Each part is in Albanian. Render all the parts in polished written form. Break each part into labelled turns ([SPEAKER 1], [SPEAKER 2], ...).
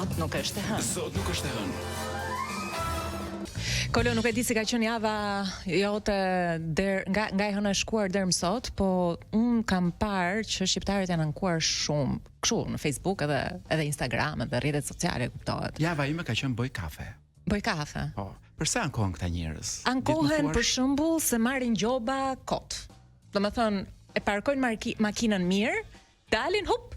[SPEAKER 1] Sot nuk është e hënë.
[SPEAKER 2] Sot nuk është e hënë.
[SPEAKER 1] Kolo, nuk e di si ka qenë java jote nga e hëna e shkuar deri më sot, po un kam parë që shqiptarët janë ankuar shumë, kështu në Facebook edhe Instagram edhe rrjetet sociale, kuptohet.
[SPEAKER 2] Java ime ka qenë boj kafe.
[SPEAKER 1] Boj kafe.
[SPEAKER 2] Po. Përse ankohen këta njerëz?
[SPEAKER 1] Ankohen për shembull se marrin gjoba kot. Domethënë e parkojnë makinën mirë, dalin hop.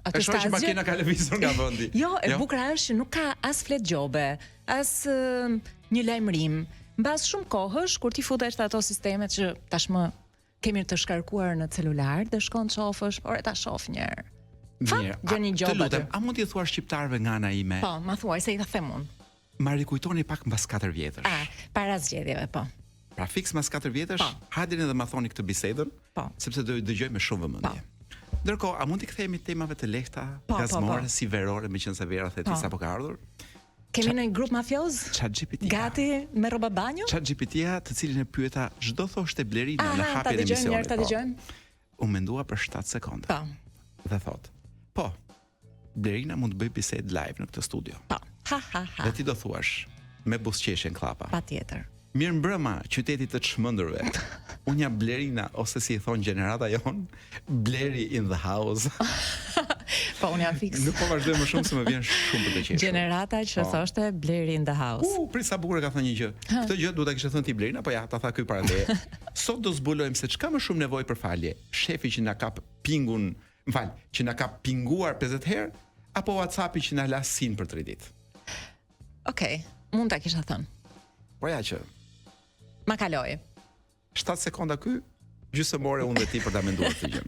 [SPEAKER 2] E shoh që makina ka lëvizur nga vendi.
[SPEAKER 1] Jo, e bukur është që nuk ka as flet gjobe, as një lajmërim. Mbas shumë kohësh kur ti futesh te ato sistemet që tashmë kemi të shkarkuar në celular, dhe shkon të shofësh, por ta shoh një herë.
[SPEAKER 2] Mirë.
[SPEAKER 1] Gjë një gjobë.
[SPEAKER 2] Të lutem, a mund t'i thuar shqiptarëve nga ana ime?
[SPEAKER 1] Po, ma thuaj se i ta them unë.
[SPEAKER 2] Ma rikujtoni pak mbas 4 vjetësh.
[SPEAKER 1] Para zgjedhjeve, po.
[SPEAKER 2] Pra fiks mbas 4 vjetësh, hajde edhe ma thoni këtë bisedën, sepse do dëgjoj me shumë vëmendje. Ndërkohë, a mund t'i kthehemi temave të lehta, gazmore, si verore, meqense Vera the ti sapo ka ardhur?
[SPEAKER 1] Kemi në një grup mafioz?
[SPEAKER 2] ChatGPT.
[SPEAKER 1] Gati me rroba banjo?
[SPEAKER 2] ChatGPT-ja, të cilin e pyeta çdo thoshte Blerina në hapjen e emisionit.
[SPEAKER 1] Ta dëgjojmë.
[SPEAKER 2] U mendua për 7 sekonda.
[SPEAKER 1] Po.
[SPEAKER 2] Dhe thot: "Po, Blerina mund të bëj bisedë live në këtë studio."
[SPEAKER 1] Po. Ha.
[SPEAKER 2] Dhe ti do thuash me buzëqeshjen klapa.
[SPEAKER 1] Patjetër.
[SPEAKER 2] Mirëmbrëma, qytetit të çmendurve. Unë jam Blerina, ose si i thon gjenerata jon, Bleri in the house.
[SPEAKER 1] Po, unë jam fiks.
[SPEAKER 2] Nuk po vazhdoj më shumë se më vjen shumë për të qeshur.
[SPEAKER 1] Gjenerata që thoshte Bleri in the house.
[SPEAKER 2] Prit sa bukur ka thënë një gjë. Këtë gjë duhet ta kishe thënë ti Blerina, po ja ta tha ky para teje. Sot do zbulojmë se çka më shumë nevojë për falje. Shefi që na kap pingun, që na ka pinguar 50 herë, apo WhatsAppi që na la sin për 3 ditë.
[SPEAKER 1] Okej, mund ta kisha thënë.
[SPEAKER 2] Po ja që
[SPEAKER 1] ma kaloj.
[SPEAKER 2] 7 sekonda ky, gjysmore unë dhe ti për ta menduar këtë gjë.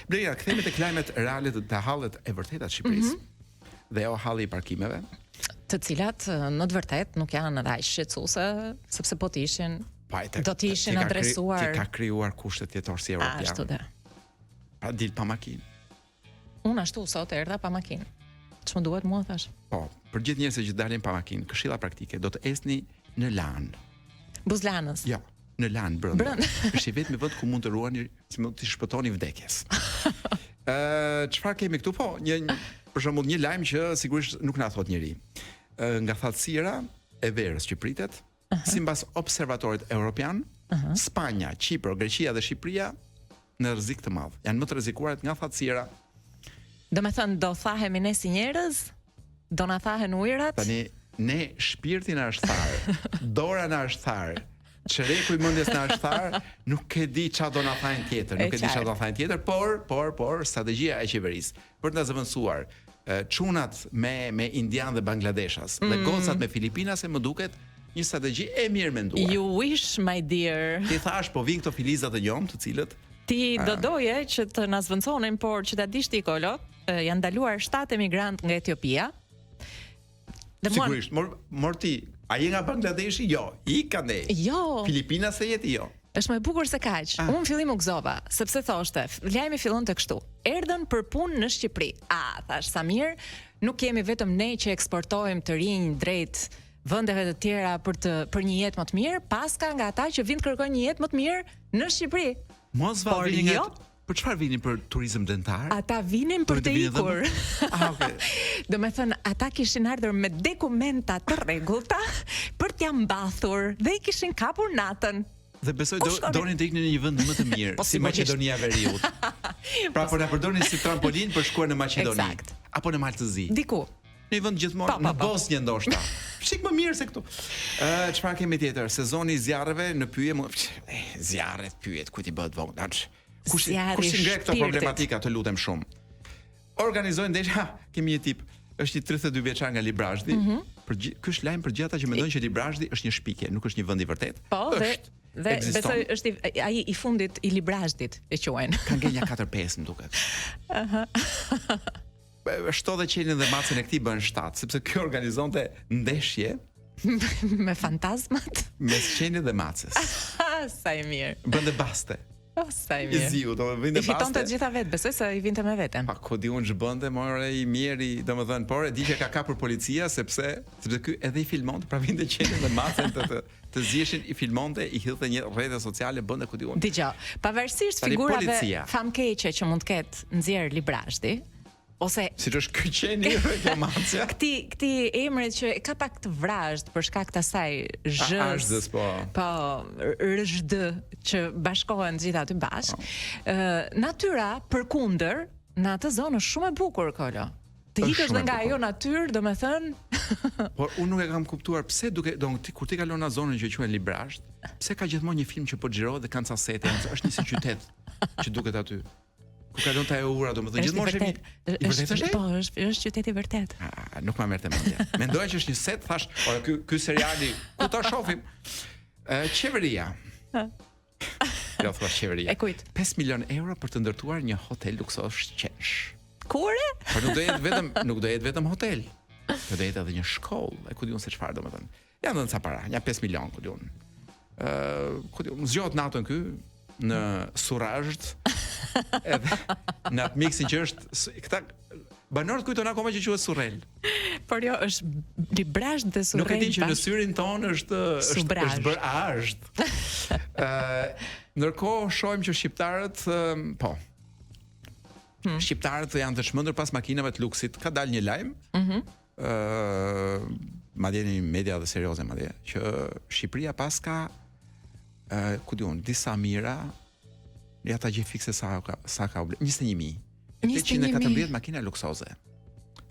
[SPEAKER 2] Blerina, kthehemi tek lajmet reale të hallet e vërteta të Shqipërisë. Dhe jo halli i parkimeve,
[SPEAKER 1] të cilat në të vërtetë nuk janë aq shqetësuese, sepse po të ishin do të ishin adresuar.
[SPEAKER 2] Ti ka krijuar kushtet jetore si europian.
[SPEAKER 1] Ashtu dhe.
[SPEAKER 2] Pra dil pa makinë.
[SPEAKER 1] Unë ashtu sot erdha pa makinë. Ç'më duhet mua thash?
[SPEAKER 2] Po, për gjithë njerëzit që dalin pa makinë, këshilla praktike do të esni në lan.
[SPEAKER 1] Buzlanës.
[SPEAKER 2] Jo, në lan brenda. Është vetëm vend ku mund të ruani, si mund të shpëtoni vdekjes. Çfarë kemi këtu? Po, për shembull një lajm që sigurisht nuk na thot njëri. Nga thatësira e verës që pritet, sipas observatorit evropian, Spanja, Kipër, Greqia dhe Shqipëria në rrezik të madh. Janë më të rrezikuarat nga thatësira.
[SPEAKER 1] Domethënë do thahemi ne si njerëz, do na thahen ujërat.
[SPEAKER 2] Tani ne shpirti na është tharë, dora na është tharë, çreku i mendjes na është tharë, nuk e di çfarë do na thajnë tjetër, nuk e di çfarë do na thajnë tjetër, por strategjia e qeverisë për të na zëvendësuar çunat me indian dhe bangladeshas, dhe gocat me filipinase më duket një strategji e mirë menduar.
[SPEAKER 1] You wish, my dear.
[SPEAKER 2] Ti thash po vin këto filizat e njom, të cilët
[SPEAKER 1] ti do doje që të na zvendësonin, por që ta dish ti Kolo, janë ndaluar 7 emigrant nga Etiopia.
[SPEAKER 2] Sigurisht, mor ti, a je nga Bangladeshi? Jo, i ka ne.
[SPEAKER 1] Jo.
[SPEAKER 2] Filipina se jeti jo.
[SPEAKER 1] Është më e bukur se kaq. Unë fillim u gëzova, sepse thoshte, lajmi fillon të kështu. Erdhën për punë në Shqipëri. Thash sa mirë, nuk kemi vetëm ne që eksportojmë të rinj drejt vendeve të tjera për një jetë më të mirë, paska nga ata që vinë kërkojnë një jetë më të mirë në Shqipëri.
[SPEAKER 2] Mos vallini për çfarë vinin, për turizëm dentar?
[SPEAKER 1] Ata vinin për të ikur.
[SPEAKER 2] Okay.
[SPEAKER 1] Do me thënë, ata kishin ardhur me dokumenta të rregullta për t'ja mbathur dhe i kishin kapur natën.
[SPEAKER 2] Dhe besoj donin të iknin në një vend më të mirë, si Maqedonia e Veriut. Pra po na përdorin si trampolin për shkuar në Maqedoni, apo në Maltëzi.
[SPEAKER 1] Diku.
[SPEAKER 2] Në një vend gjithmonë në Bosnjë ndoshta. Shik më mirë se këtu. Çfarë kemi tjetër? Sezoni i zjarreve në pyje, zjarret pyet ku ti bëhet vonë. Kush i ngre këto problematika, të lutem shumë. Organizojnë ndeshje, kemi një tip, është një 32 vjeçar nga Librazhdi. Ky është lajm për gjithë ata që mendojnë që Librazhdi është një shpikje, nuk është një vend i vërtet.
[SPEAKER 1] Po, dhe besoj është ai i fundit i Librazhdit, e quajnë.
[SPEAKER 2] Ka ngelja 4-5 më duket. Shto dhe qelin dhe macën e këtij bën 7, sepse ky organizonte ndeshje
[SPEAKER 1] me fantazmat,
[SPEAKER 2] me qenit dhe macës.
[SPEAKER 1] Sa i mirë.
[SPEAKER 2] Bënte baste.
[SPEAKER 1] Sa i mirë.
[SPEAKER 2] Ziu, do vinte baste.
[SPEAKER 1] I fitonte të gjitha vetë, besoj se i vinte me veten.
[SPEAKER 2] Pa ku di unë ç'bënte, more i mirë, domethënë, por e di që ka kapur policia sepse ky edhe i filmonte, pra vinte qenin dhe macën të zjeshin, i filmonte, i hidhte një rrjete sociale, bënte ku di unë.
[SPEAKER 1] Dgjoj, pavarësisht figurave famkeqe që mund të ketë nxjerr Librazhdi, ose
[SPEAKER 2] siç është ky qeni reklamacja.
[SPEAKER 1] Këti emri që ka pak të vrazhd për shkak të asaj
[SPEAKER 2] Azhdës, po.
[SPEAKER 1] Po, RZD që bashkohen gjithë aty bashkë. Natyra përkundër në atë zonë është shumë e bukur, Kolo. Të ikësh dhe nga ajo natyrë, domethënë.
[SPEAKER 2] Por unë nuk e kam kuptuar pse kur ti kalon në zonën që quhen Librazh, pse ka gjithmonë një film që po xhirohet dhe kanë ca sete, është një si qytet që duket aty. Ku kalon ta e ura, domethënë gjithmonë është i vërtetë është?
[SPEAKER 1] Po, është qyteti vërtet.
[SPEAKER 2] Nuk ma merr të mendja. Mendoja që është një set, thash, ora ky seriali ku ta shohim? Qeveria. Jo, thua qeveria.
[SPEAKER 1] E kujt?
[SPEAKER 2] 5 milion euro për të ndërtuar një hotel luksoz qesh.
[SPEAKER 1] Kure?
[SPEAKER 2] Por nuk do jetë vetëm hotel. Do jetë edhe një shkollë, e ku diun se çfarë domethënë. Ja ndonca ca para, ja 5 milion ku diun. Ku diun, zgjohet natën ky në Surrazht. Edhe në atë miksin që është këta banorët kujton akoma që quhet Surrel.
[SPEAKER 1] Por jo, është Librazh dhe Surrel.
[SPEAKER 2] Nuk e di që në syrin tonë është bërë azht. Ndërkohë shohim që shqiptarët, po. Shqiptarët janë të çmendur pas makinave të luksit. Ka dalë një lajm. Madje në media dhe serioze madje që Shqipëria pas ka ku diun, disa mira. Ja ta gjej fikse sa ka 21.000. 814 makina luksoze.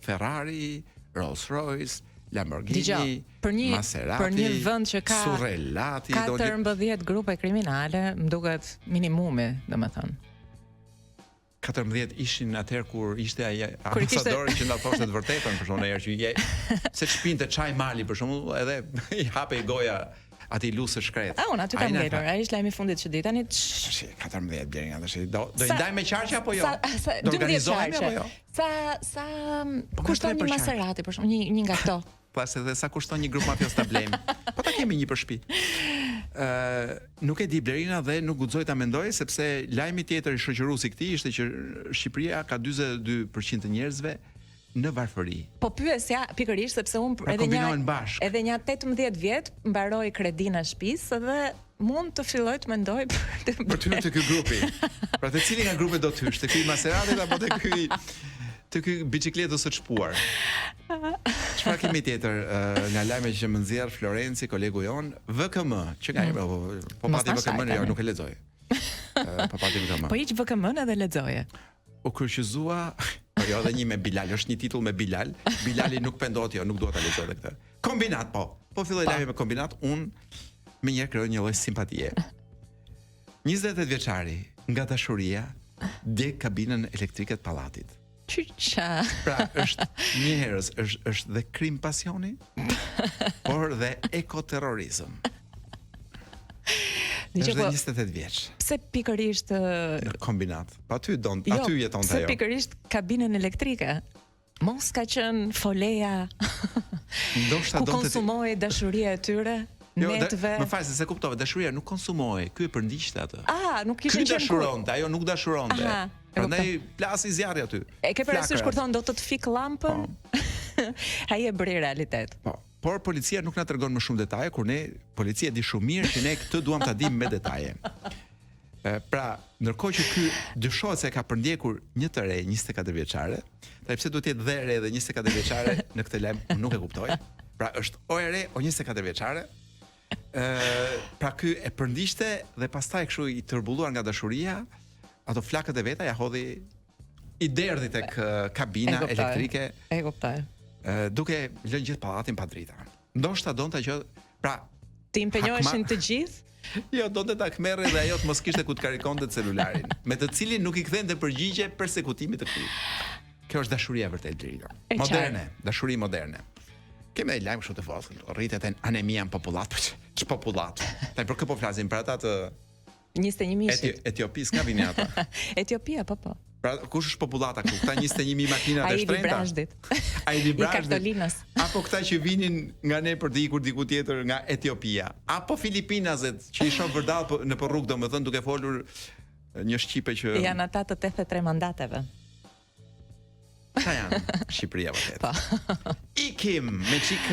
[SPEAKER 2] Ferrari, Rolls-Royce, Lamborghini, Maserati,
[SPEAKER 1] për një vend që ka
[SPEAKER 2] Surrelati,
[SPEAKER 1] 14 grupe kriminale, më duket minimumi, domethënë.
[SPEAKER 2] 14 ishin atëherë kur ishte ai ambasadori që na thoshte të vërtetën për shkak herë që se shpinte çaj mali për shembull, edhe i hapej goja aty lusë shkret.
[SPEAKER 1] Unë aty kam ngjitur, ai ishte lajmi i fundit që ditani.
[SPEAKER 2] 14 deri nga tash. Do i ndajmë me qarqe apo jo? Do
[SPEAKER 1] 12
[SPEAKER 2] organizohemi apo jo?
[SPEAKER 1] Sa kushton një Maserati për shkak një nga këto?
[SPEAKER 2] Pas edhe sa kushton një grup mafios ta blejmë. Po ta kemi një për shtëpi. Nuk e di Blerina dhe nuk guxoj ta mendoj sepse lajmi tjetër i shoqërues i këtij ishte që Shqipëria ka 42% të njerëzve në varfëri. Po pyesja pikërisht sepse unë edhe një 18 vjet mbaroi kredin e shtëpisë dhe mund të filloj të mendoj për të ky grupi. Pra te cili nga grupet do të hysh, te ky Maserati apo te ky biçikletës së çpuar. Çfarë kemi tjetër nga lajmet që më nxjerr Florenci, kolegu jon, VKM, që nga po pati VKM-n, jo nuk e lexoj. Po pati VKM.
[SPEAKER 1] Po hiq VKM-n edhe lexoje.
[SPEAKER 2] U kryqëzua, jo edhe një me Bilal, është një titull me Bilal. Bilali nuk pendohet, jo, nuk dua ta lexoj këtë. Kombinat, po. Po filloi lajmi me kombinat, unë më njëherë krijoj një lloj simpatie. 28 vjeçari, nga dashuria, djeg kabinën elektrike të pallatit.
[SPEAKER 1] Çuça.
[SPEAKER 2] Pra, është një herës, është dhe krim pasioni, por dhe ekoterrorizëm. Është dhe 28 vjeç.
[SPEAKER 1] Pse pikërisht
[SPEAKER 2] në kombinat? Pa aty jetonte ajo.
[SPEAKER 1] Pse pikërisht kabinën elektrike? Mos ka qenë foleja.
[SPEAKER 2] Ndoshta
[SPEAKER 1] donte konsumoi dashuria e tyre. Netve.
[SPEAKER 2] Më fal se kuptova, dashuria nuk konsumohej, ky e përndiqte atë.
[SPEAKER 1] Nuk kishin qenë
[SPEAKER 2] dashuronte, ajo nuk dashuronte. Prandaj plasi zjarri aty.
[SPEAKER 1] E ke parasysh kur thon do të fik llampën? Ai e bëri realitet.
[SPEAKER 2] Po. Por policia nuk na tregon më shumë detaje, kur ne policia di shumë mirë që ne këtë duam ta dimë me detaje. Pra, ndërkohë që ky dyshohet se ka përndjekur një të re 24 vjeçare, tani pse duhet të jetë dhe re dhe 24 vjeçare në këtë lajm, unë nuk e kuptoj. Pra, është o e re o 24 vjeçare. Pra ky e përndiqte dhe pastaj kështu i tërbulluar nga dashuria, ato flakët e veta ja hodhi i derdhi tek kabina elektrike.
[SPEAKER 1] E kuptoj.
[SPEAKER 2] Duke lënë gjithë pallatin pa drita. Ndoshta donte që, pra,
[SPEAKER 1] të impenjoheshin të gjithë?
[SPEAKER 2] Jo, donte ta kmerrë dhe ajo të mos kishte ku të karikonte celularin, me të cilin nuk i kthente përgjigje përsekutimit të këtij. Kjo është dashuria vërtet drita. Moderne, dashuri moderne. Kemë një lajm kështu të vogël. Rritet anemia në popullat. Ç'popullat? Tani për kë po flasim për ata të
[SPEAKER 1] 21.000.
[SPEAKER 2] Etiopis ka vini ata.
[SPEAKER 1] Etiopia, po.
[SPEAKER 2] Pra kush është popullata këtu? Këta 21.000 makina të shtrenjta. Ai i
[SPEAKER 1] Kartolinës.
[SPEAKER 2] Apo këta që vinin nga ne për të ikur diku tjetër nga Etiopia, apo Filipinazet që i shoh vërdall në rrugë, domethënë duke folur një shqipe që
[SPEAKER 1] janë ata të 83 mandateve.
[SPEAKER 2] Sa janë Shqipëria vërtet. Ikim me çik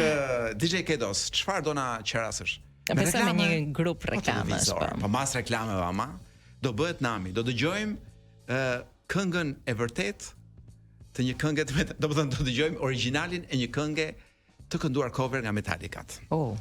[SPEAKER 2] DJ Kedos, çfarë do na qerasësh?
[SPEAKER 1] Besoj me një grup reklamesh.
[SPEAKER 2] Po mas reklameve ama, do bëhet nami, do dëgjojmë këngën e vërtet të një këngë, domethënë do dëgjojmë origjinalin e një këngë të kënduar cover nga Metallica.
[SPEAKER 1] Oh.